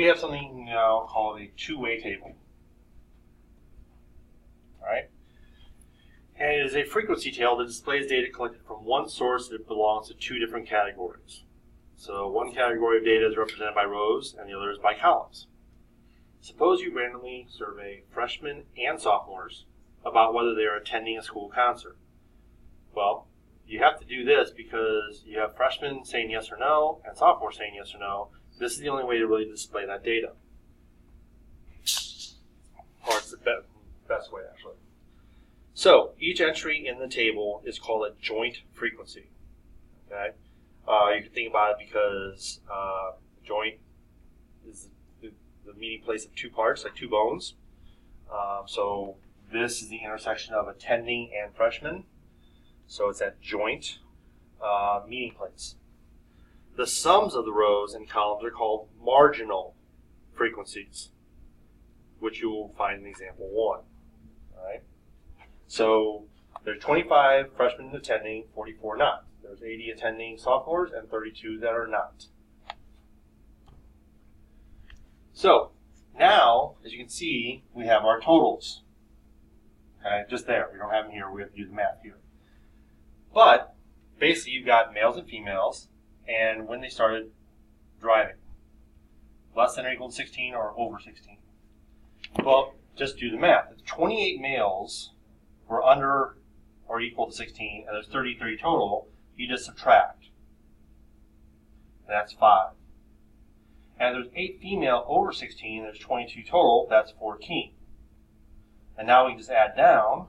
have something now called a two-way table. All right? And it is a frequency table that displays data collected from one source that belongs to two different categories. So one category of data is represented by rows and the other is by columns. Suppose you randomly survey freshmen and sophomores about whether they are attending a school concert. Well, you have to do this because you have freshmen saying yes or no and sophomores saying yes or no. This is the only way to really display that data. Or it's the best way, actually. So each entry in the table is called a joint frequency. Okay, you can think about it because joint is the meeting place of two parts, like two bones. So this is the intersection of attending and freshman. So it's that joint meeting place. The sums of the rows and columns are called marginal frequencies, which you will find in example 1. All right. So there's 25 freshmen attending, 44 not. There's 80 attending sophomores and 32 that are not. So now, as you can see, we have our totals. Okay, just there. We don't have them here. We have to do the math here. But basically, you've got males and females, and when they started driving, less than or equal to 16 or over 16. Well, just do the math. If 28 males were under or equal to 16, and there's 33 total, you just subtract. That's 5. And there's 8 female over 16, there's 22 total, that's 14. And now we can just add down.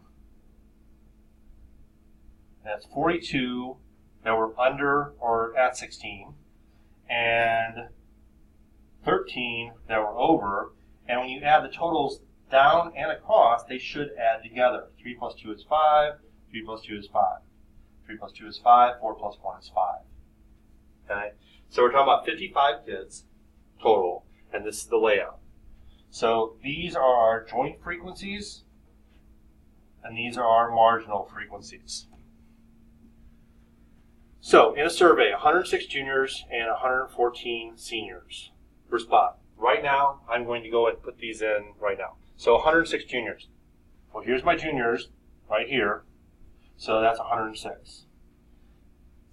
That's 42 that were under or at 16, and 13 that were over. And when you add the totals down and across, they should add together. 3 plus 2 is 5, 3 plus 2 is 5. 3 plus 2 is 5, 4 plus 1 is 5. Okay? So we're talking about 55 kids total, and this is the layout. So these are our joint frequencies, and these are our marginal frequencies. So in a survey, 106 juniors and 114 seniors respond. Right now, I'm going to go and put these in right now. So 106 juniors. Well, here's my juniors right here. So that's 106.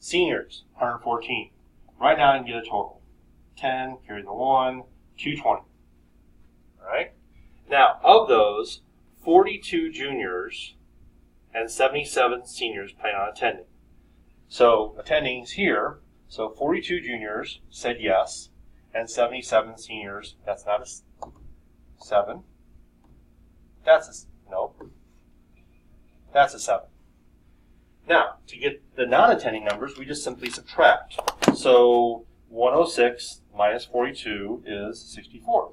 Seniors, 114. Right now I can get a total. 10, carry the 1, 220. All right? Now, of those, 42 juniors and 77 seniors plan on attending. So attending is here. So 42 juniors said yes, and 77 seniors, that's not a 7. That's a, no. That's a 7. Now, to get the non-attending numbers, we just simply subtract. So 106 minus 42 is 64.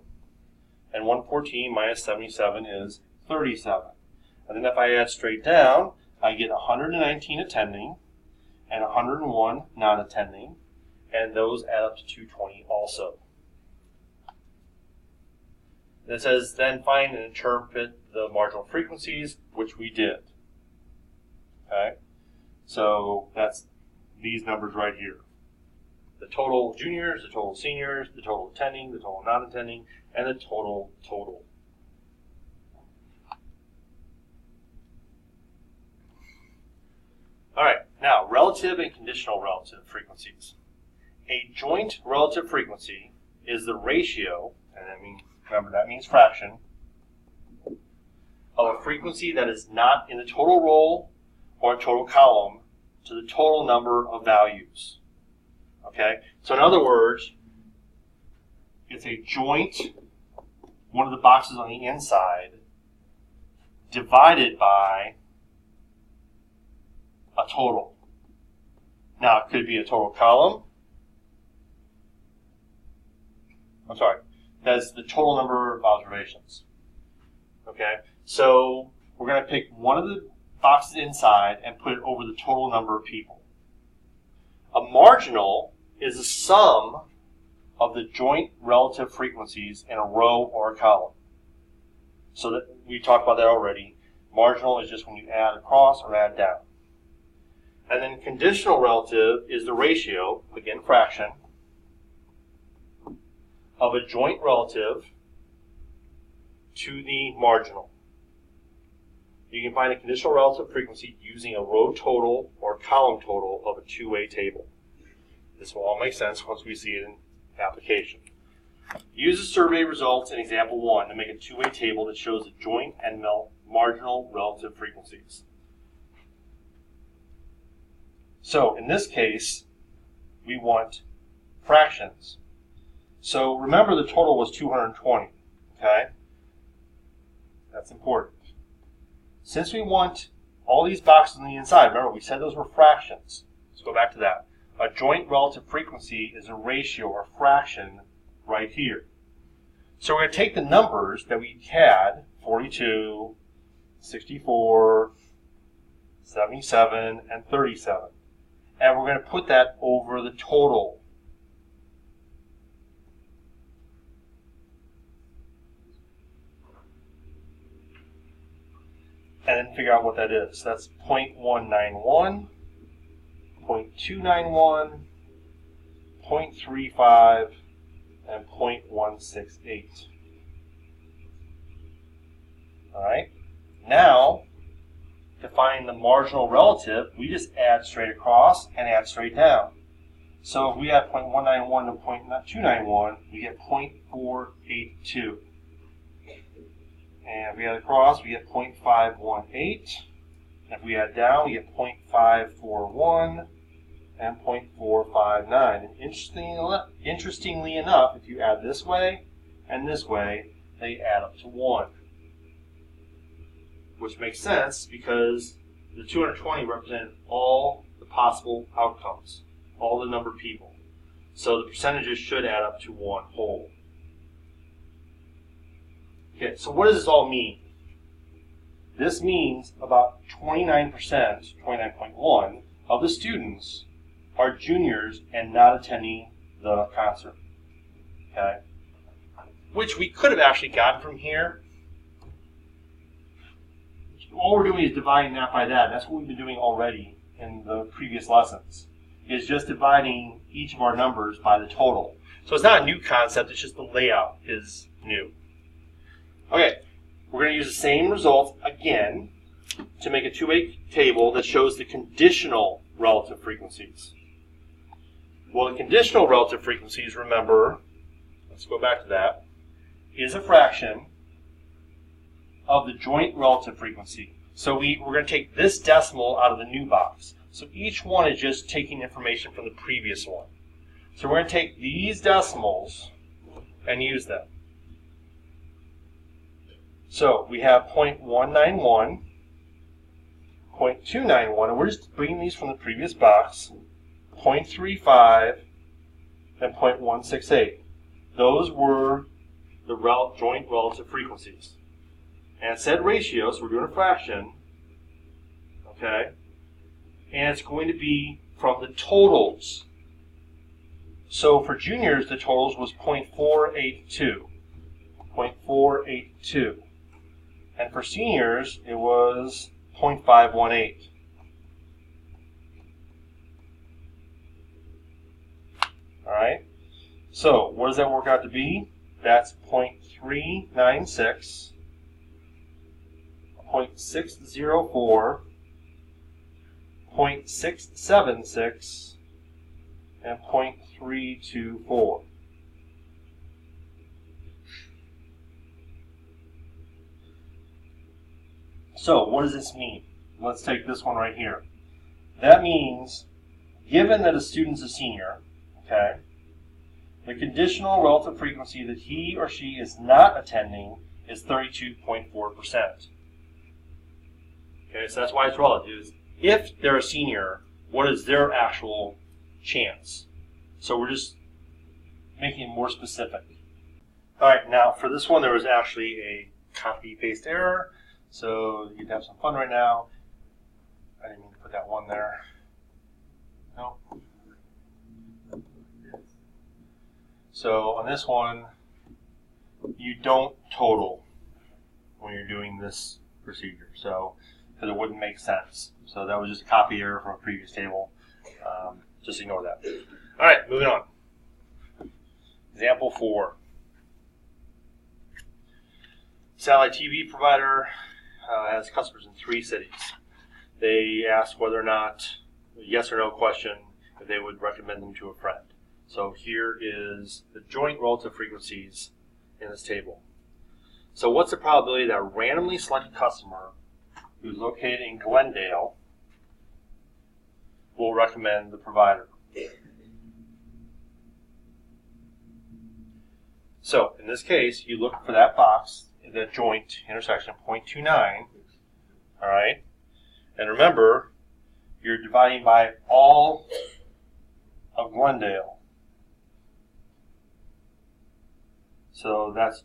And 114 minus 77 is 37. And then if I add straight down, I get 119 attending and 101 non-attending. And those add up to 220 also. And it says, then find and interpret the marginal frequencies, which we did. Okay? So that's these numbers right here. The total juniors, the total seniors, the total attending, the total non-attending, and the total. All right, now relative and conditional relative frequencies. A joint relative frequency is the ratio, and I mean, remember that means fraction, of a frequency that is not in the total row or total column to the total number of values. Okay, so in other words, it's a joint, one of the boxes on the inside, divided by a total. Now, it could be a total column. I'm sorry, that's the total number of observations. Okay, so we're going to pick one of the boxes inside and put it over the total number of people. A marginal is a sum of the joint relative frequencies in a row or a column. So that we talked about that already. Marginal is just when you add across or add down. And then conditional relative is the ratio, again fraction, of a joint relative to the marginal. You can find a conditional relative frequency using a row total or column total of a two-way table. This will all make sense once we see it in application. Use the survey results in example 1 to make a two-way table that shows the joint and marginal relative frequencies. So in this case, we want fractions. So remember the total was 220, okay? That's important. Since we want all these boxes on the inside, remember we said those were fractions. Let's go back to that. A joint relative frequency is a ratio or fraction right here. So we're going to take the numbers that we had, 42, 64, 77, and 37, and we're going to put that over the total. And then figure out what that is. That's 0.191, 0.291, 0.35, and 0.168. All right. Now, to find the marginal relative, we just add straight across and add straight down. So if we add 0.191 to 0.291, we get 0.482. And if we add across, we get 0.518. And if we add down, we get 0.541 and 0.459. And interestingly enough, if you add this way and this way, they add up to 1. Which makes sense because the 220 represented all the possible outcomes, all the number of people. So the percentages should add up to 1 whole. Okay, so what does this all mean? This means about 29%, 29.1 of the students are juniors and not attending the concert. Okay? Which we could have actually gotten from here. All we're doing is dividing that by that. That's what we've been doing already in the previous lessons, is just dividing each of our numbers by the total. So it's not a new concept, it's just the layout is new. Okay, we're going to use the same result again to make a two-way table that shows the conditional relative frequencies. Well, the conditional relative frequencies, remember, let's go back to that, is a fraction of the joint relative frequency. So we're going to take this decimal out of the new box. So each one is just taking information from the previous one. So we're going to take these decimals and use them. So we have 0.191, 0.291, and we're just bringing these from the previous box, 0.35, and 0.168. Those were the joint relative frequencies. And it said ratio, so we're doing a fraction, okay? And it's going to be from the totals. So for juniors, the totals was 0.482. 0.482. And for seniors, it was 0.518. All right? So what does that work out to be? That's 0.396, 0.604, 0.676, and 0.324. So what does this mean? Let's take this one right here. That means, given that a student's a senior, okay, the conditional relative frequency that he or she is not attending is 32.4%. Okay, so that's why it's relative. If they're a senior, what is their actual chance? So we're just making it more specific. All right, now for this one, there was actually a copy-paste error. So you can have some fun right now. I didn't mean to put that one there. No. So on this one, you don't total when you're doing this procedure, so because it wouldn't make sense. So that was just a copy error from a previous table. Just ignore that. All right, moving on. Example 4. satellite TV provider has customers in 3 cities. They ask whether or not, yes or no question, if they would recommend them to a friend. So here is the joint relative frequencies in this table. So what's the probability that a randomly selected customer who's located in Glendale will recommend the provider? So in this case, you look for that box, the joint intersection, 0.29, all right? And remember, you're dividing by all of Glendale. So that's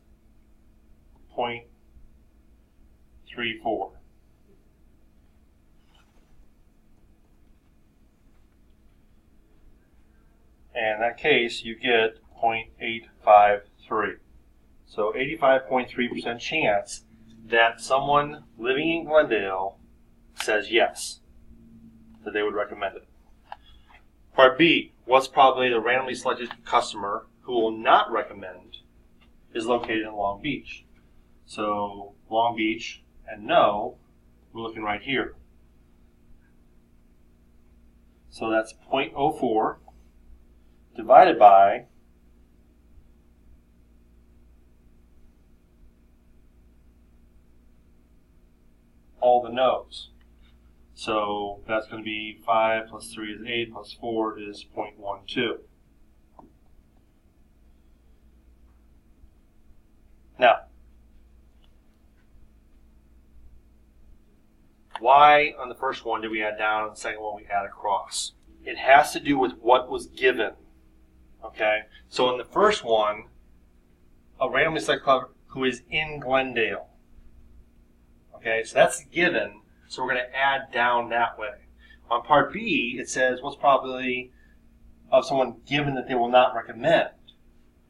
0.34. And in that case, you get 0.853. So 85.3% chance that someone living in Glendale says yes, that they would recommend it. Part B, what's probably the randomly selected customer who will not recommend is located in Long Beach. So Long Beach and no, we're looking right here. So that's 0.04 divided by all the no's. So that's going to be 5 plus 3 is 8 plus 4 is 0.12. Now, why on the first one did we add down and the second one we add across? It has to do with what was given. Okay? So in the first one, a randomly selected club who is in Glendale. Okay, so that's given, so we're going to add down that way. On part B, it says what's the probability of someone given that they will not recommend.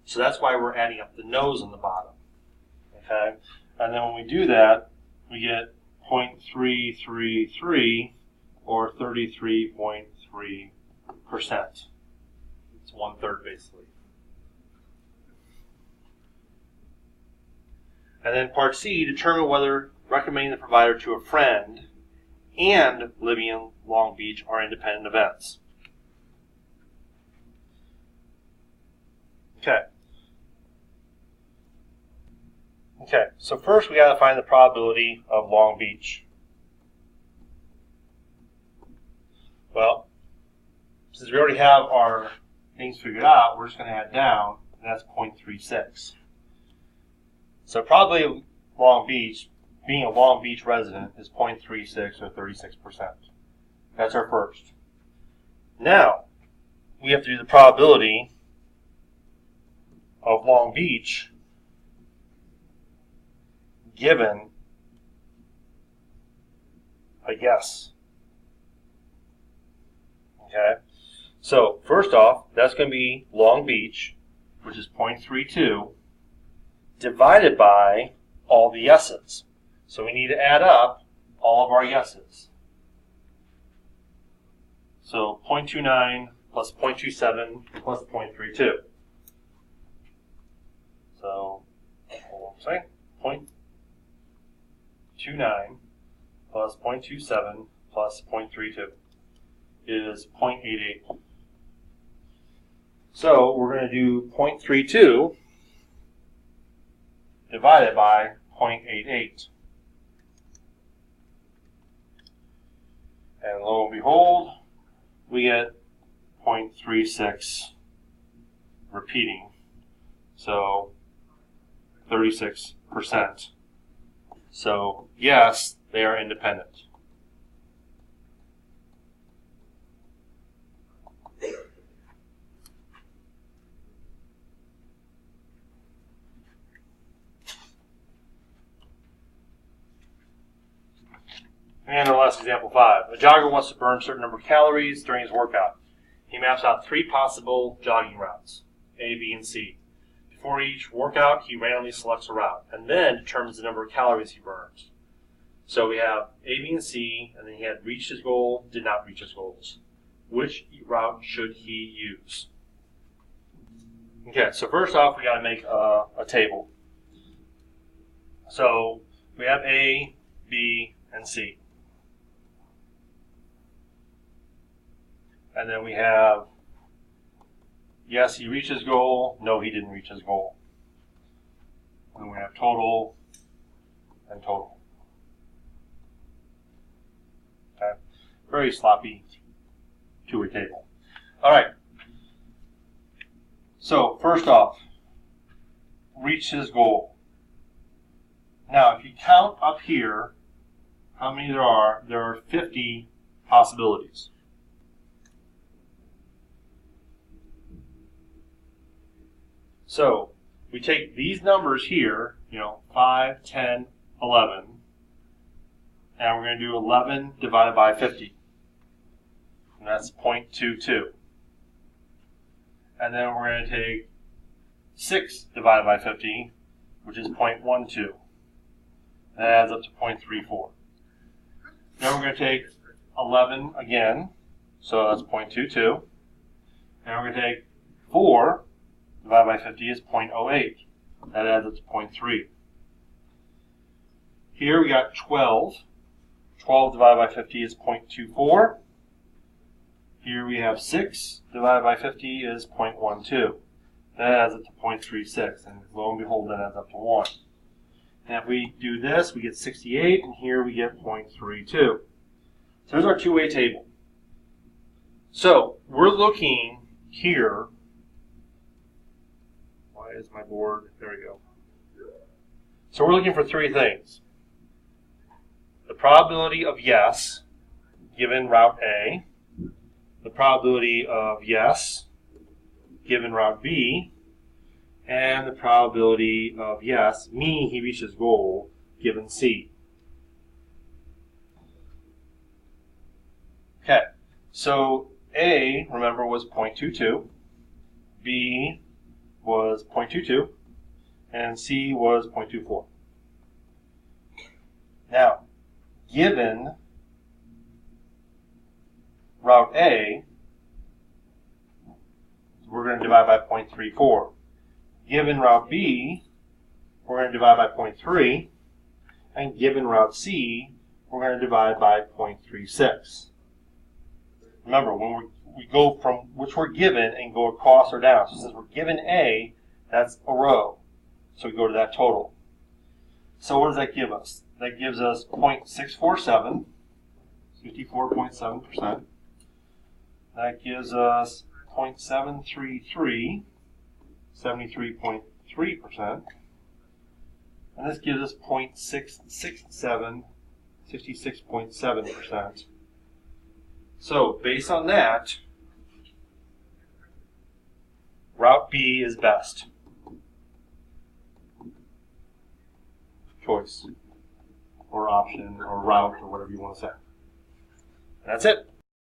So that's why we're adding up the no's on the bottom. Okay, and then when we do that, we get 0.333 or 33.3%. It's 1/3 basically. And then part C, determine whether recommending the provider to a friend and living in Long Beach are independent events. Okay, so first we got to find the probability of Long Beach. Well, since we already have our things figured out, we're just going to add down, and that's 0.36. So probably Long Beach, being a Long Beach resident, is 0.36 or 36%. That's our first. Now, we have to do the probability of Long Beach given a yes. Okay? So, first off, that's going to be Long Beach, which is 0.32, divided by all the yeses. So we need to add up all of our yeses. So 0.29 plus 0.27 plus 0.32. So, hold on a second. 0.29 plus 0.27 plus 0.32 is 0.88. So we're going to do 0.32 divided by 0.88. And lo and behold, we get 0.36 repeating. So 36%. So yes, they are independent. And our last example 5. A jogger wants to burn a certain number of calories during his workout. He maps out 3 possible jogging routes, A, B, and C. Before each workout, he randomly selects a route and then determines the number of calories he burns. So we have A, B, and C, and then he had reached his goal, did not reach his goals. Which route should he use? Okay, so first off, we got to make a table. So we have A, B, and C. And then we have, yes, he reached his goal. No, he didn't reach his goal. And we have total and total. Okay. Very sloppy two-way table. All right. So first off, reach his goal. Now, if you count up here how many there are 50 possibilities. So we take these numbers here, 5, 10, 11, and we're going to do 11 divided by 50. And that's 0.22. And then we're going to take 6 divided by 50, which is 0.12. That adds up to 0.34. Then we're going to take 11 again, so that's 0.22. And we're going to take 4 divided by 50 is 0.08. That adds up to 0.3. Here we got 12. 12 divided by 50 is 0.24. Here we have 6 divided by 50 is 0.12. That adds up to 0.36, and lo and behold, that adds up to 1. And if we do this, we get 68, and here we get 0.32. So there's our two-way table. So we're looking here. Why is my board? There we go. So we're looking for three things. The probability of yes, given route A. The probability of yes, given route B. And the probability of yes, meaning he reached his goal, given C. Okay, so A, remember, was 0.22. B was 0.22. And C was 0.24. Now, given route A, we're going to divide by 0.34. Given route B, we're going to divide by 0.3. And given route C, we're going to divide by 0.36. Remember, when we go from which we're given and go across or down. So since we're given A, that's a row. So we go to that total. So what does that give us? That gives us 0.647, 54.7%. That gives us 0.733, 73.3%. And this gives us 0.667, 66.7%. So based on that, route B is best choice, or option, or route, or whatever you want to say. That's it.